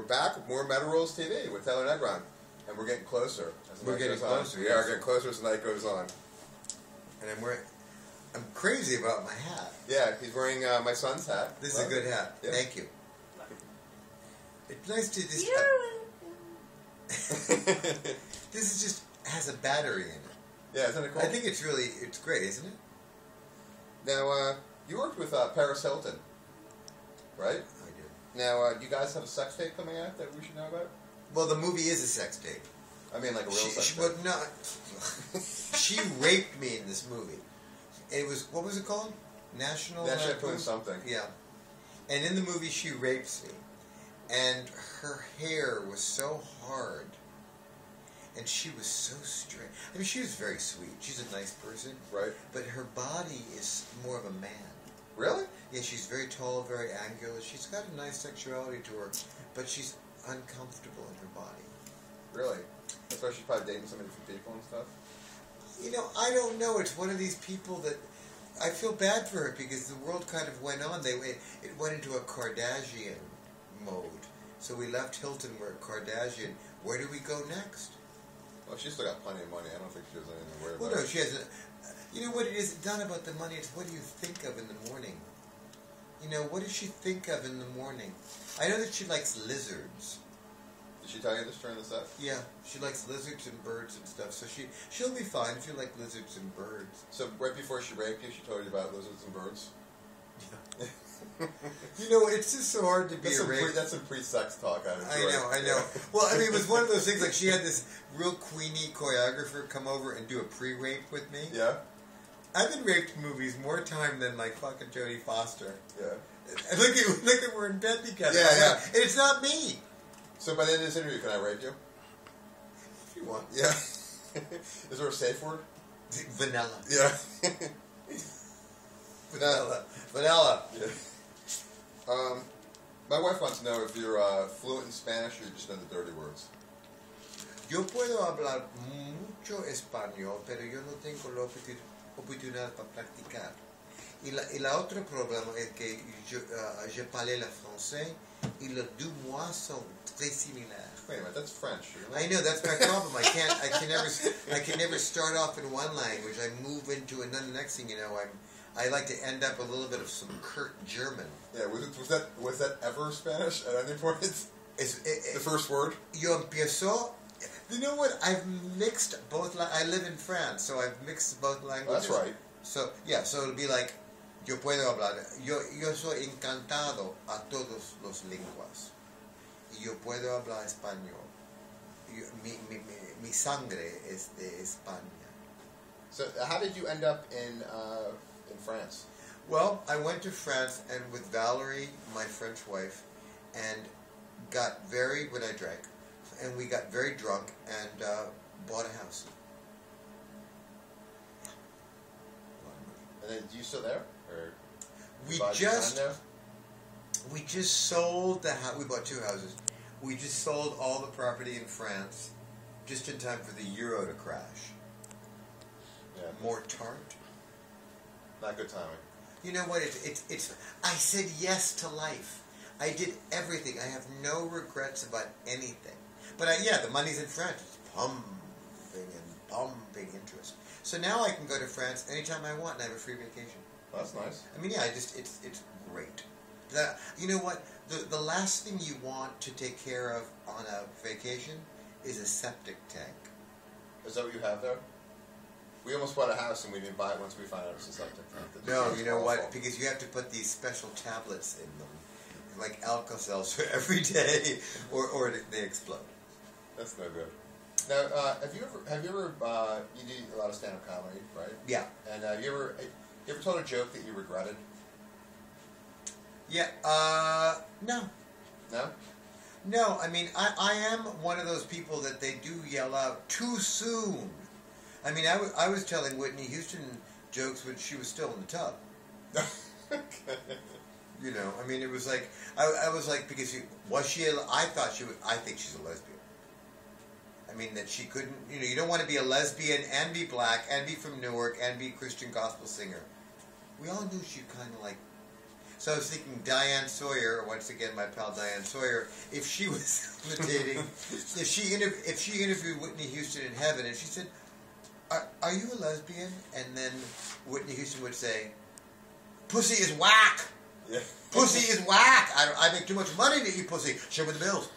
back with more Metal Rules TV with Taylor Negron. And we're getting closer. We're getting closer. Yeah, we're getting closer as the night goes on. And I'm crazy about my hat. Yeah, he's wearing my son's hat. This is a good hat. Yeah. Thank you. It's nice to just... This is just has a battery in it. Yeah, isn't it cool? I think it's great, isn't it? Now, you worked with Paris Hilton, right? I did. Now, you guys have a sex tape coming out that we should know about? Well, the movie is a sex tape. I mean, like a real sex tape. But no, she raped me in this movie. It was, what was it called? National Lampoon something. Yeah. And in the movie, she rapes me. And her hair was so hard. And she was so straight. I mean, she was very sweet. She's a nice person. Right. But her body is more of a man. Really? Yeah, she's very tall, very angular. She's got a nice sexuality to her. But she's uncomfortable in her body. Really? That's why she's probably dating so many different people and stuff? You know, I don't know. It's one of these people that... I feel bad for her because the world kind of went on. It went into a Kardashian mode. So we left Hilton, we're at Kardashian. Where do we go next? Well, she's still got plenty of money. I don't think she has anything to worry about. Well, no, she hasn't. You know what it is? It's not about the money. It's what do you think of in the morning? You know, what does she think of in the morning? I know that she likes lizards. Did she tell you this during the set? Yeah, she likes lizards and birds and stuff. So she'll be fine if you like lizards and birds. So right before she raped you, she told you about lizards and birds? Yeah. You know, it's just so hard to be That's some pre-sex talk. I know. Well, I mean, it was one of those things, like she had this real queenie choreographer come over and do a pre-rape with me. Yeah? I've been raped in movies more time than, like, fucking Jodie Foster. Yeah. Look at we're in bed together. Yeah. And it's not me. So by the end of this interview, can I rape you? If you want. Yeah. Is there a safe word? Vanilla. Yeah. Vanilla. Yeah. My wife wants to know if you're fluent in Spanish or you just know the dirty words. Yo puedo hablar mucho español, pero yo no tengo la oportunidad para practicar. Y la otro problema es que je parle le français y les deux mots sont très similaires. Wait a minute, that's French. I know, that's my problem. I can never start off in one language. I move into another. Next thing you know, I like to end up a little bit of some curt German. Yeah, was that ever Spanish at any point? The first word? Yo empiezo. You know what? I've mixed both. I live in France, so I've mixed both languages. Oh, that's right. So yeah, so it'll be like yo puedo hablar. Yo soy encantado a todos los lenguas. Y yo puedo hablar español. Mi sangre es de España. So how did you end up in France? Well, I went to France and with Valerie, my French wife, and got when I drank, and we got very drunk and bought a house. And then, you still there? Or we just sold the house. We bought two houses. We just sold all the property in France, just in time for the euro to crash. Yeah. More tart. Not good timing. You know what? It's. I said yes to life. I did everything. I have no regrets about anything. But the money's in France. It's pumping interest. So now I can go to France anytime I want and have a free vacation. Well, that's nice. I mean, it's great. You know what? The last thing you want to take care of on a vacation is a septic tank. Is that what you have there? We almost bought a house and we didn't buy it once we found out it was a septic tank. No, you know what? Because you have to put these special tablets in them, like Alka-Seltz for every day, or they explode. That's no good. Now, have you ever you do a lot of stand-up comedy, right? Yeah. And you ever told a joke that you regretted? Yeah. No. No? No. I mean, I am one of those people that they do yell out too soon. I mean, I was telling Whitney Houston jokes when she was still in the tub. Okay. You know, I mean, it was like I was like, because I think she's a lesbian. I mean, that she couldn't, you don't want to be a lesbian and be black and be from Newark and be a Christian gospel singer. We all knew she kind of like, So I was thinking Diane Sawyer, once again my pal Diane Sawyer, if she was imitating, if she interviewed Whitney Houston in heaven, and she said, "Are you a lesbian?" And then Whitney Houston would say, "Pussy is whack. Yeah. Pussy is whack. I make too much money to eat pussy. Show me the bills.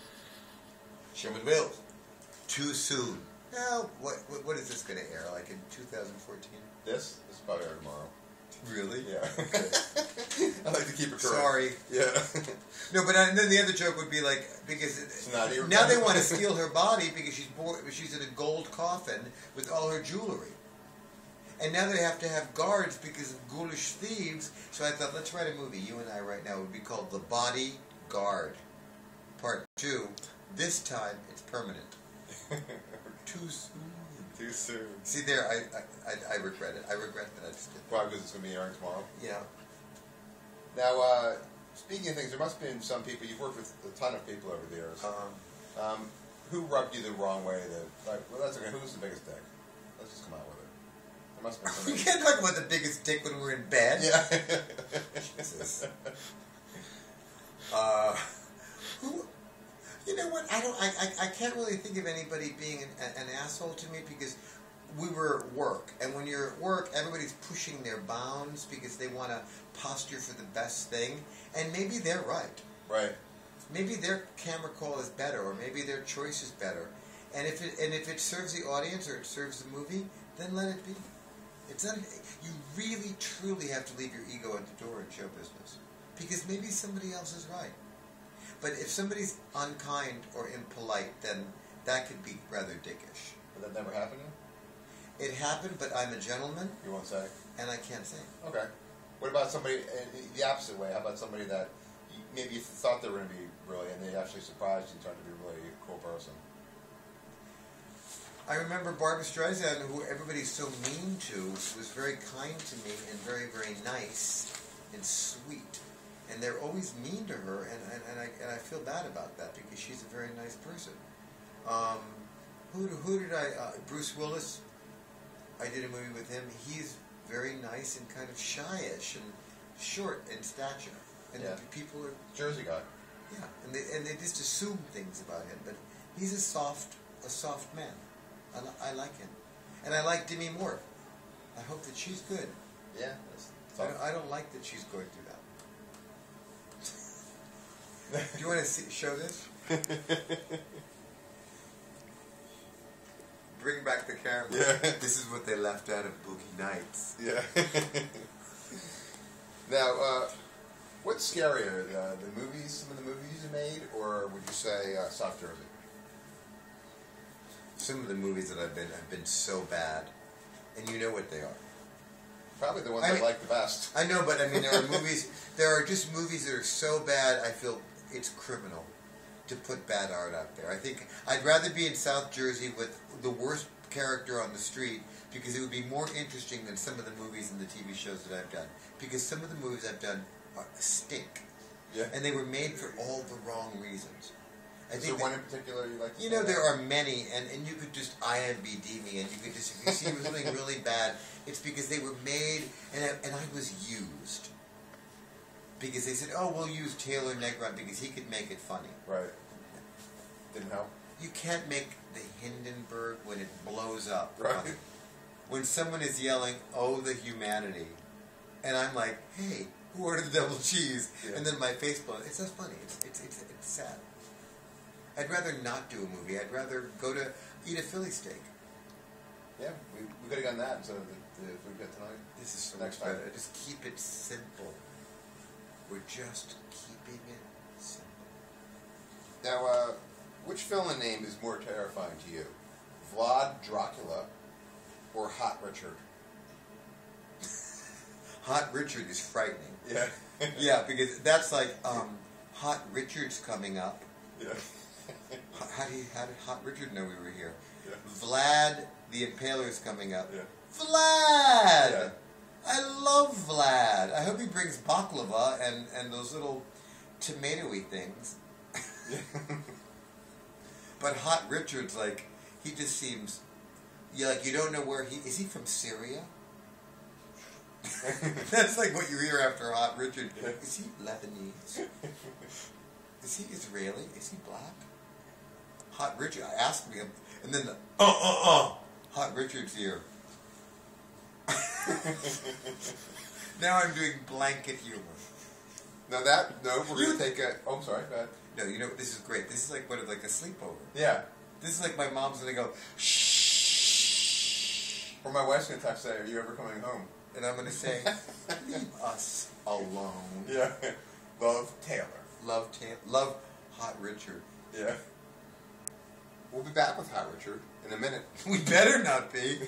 Show me the bills." Too soon. Now, what is this going to air? Like in 2014? This is probably air tomorrow. Really? Yeah. I like to keep it correct. Sorry. Yeah. No, but and then the other joke would be like, because It's not even now they want to steal her body because she's in a gold coffin with all her jewelry. And now they have to have guards because of ghoulish thieves. So I thought, let's write a movie, you and I right now. It would be called The Body Guard. Part 2. This time, it's permanent. Too soon. Too soon. See there, I regret it. I regret that I just did that. Probably because it's going to be airing tomorrow. Yeah. Now, speaking of things, there must have been some people, you've worked with a ton of people over the years, who rubbed you the wrong way that, like, well, that's okay, who's the biggest dick? Let's just come out with it. There must have been We somebody. can't talk about the biggest dick when we're in bed. Yeah. Jesus. Who? You know what? I can't really think of anybody being an asshole to me because we were at work, and when you're at work, everybody's pushing their bounds because they want to posture for the best thing, and maybe they're right. Right. Maybe their camera call is better, or maybe their choice is better, and if it serves the audience or it serves the movie, then let it be. It's not. You really truly have to leave your ego at the door in show business because maybe somebody else is right. But if somebody's unkind or impolite, then that could be rather dickish. But that never happened to you? It happened, but I'm a gentleman, You won't say? and I can't say. Okay. What about somebody, the opposite way, how about somebody that maybe you thought they were going to be really, and they actually surprised you and turned to be a really cool person? I remember Barbra Streisand, who everybody's so mean to, was very kind to me and very, very nice and sweet. And they're always mean to her, and I feel bad about that because she's a very nice person. Who did I? Bruce Willis. I did a movie with him. He's very nice and kind of shyish and short in stature, and Yeah. people are Jersey guy. yeah, and they just assume things about him. But he's a soft man. I like him, and I like Demi Moore. I hope that she's good. Yeah. I don't like that she's going through that. Do you want to show this? Bring back the camera. Yeah. This is what they left out of Boogie Nights. Yeah. Now, what's scarier, the movies, some of the movies you made, or would you say South Jersey? Some of the movies that I've been so bad, and you know what they are. Probably the ones I like the best. I know, but I mean, there are just movies that are so bad, I feel it's criminal to put bad art out there. I think I'd rather be in South Jersey with the worst character on the street because it would be more interesting than some of the movies and the TV shows that I've done. Because some of the movies I've done stink. Yeah. And they were made for all the wrong reasons. Is there one in particular you like to You know, there are many, and you could just IMBD me, and you could just, if you see something really bad, it's because they were made, and I was used. Because they said, oh, we'll use Taylor Negron because he could make it funny. Right. Didn't help. You can't make the Hindenburg when it blows up. Right. Funny. When someone is yelling, oh, the humanity, and I'm like, hey, who ordered the double cheese? Yeah. And then my face blows. It's not funny. It's sad. I'd rather not do a movie. I'd rather go to eat a Philly steak. Yeah, we could have done that instead of the food we got tonight. This is so Next much better. time. Just keep it simple. We're just keeping it simple. Now, which villain name is more terrifying to you? Vlad Dracula or Hot Richard? Hot Richard is frightening. Yeah. Yeah, because that's like Hot Richard's coming up. Yeah. How did Hot Richard know we were here? Yeah. Vlad the Impaler's coming up. Yeah. Vlad! Yeah. I love Vlad. I hope he brings baklava and those little tomatoey things. Yeah. But Hot Richard's like, he just seems, you don't know where is he from Syria? That's like what you hear after Hot Richard. Is he Lebanese? Is he Israeli? Is he black? Hot Richard, I asked him, and then the Hot Richard's here. Now I'm doing blanket humor. Now we're going to take a... Oh, I'm sorry, go ahead. No, you know, this is great. This is like what, like a sleepover. Yeah. This is like my mom's going to go, shh. Or my wife's going to text, say, are you ever coming home? And I'm going to say, leave us alone. Yeah. Love, Taylor. Love Hot Richard. Yeah. We'll be back with Hot Richard in a minute. We better not be.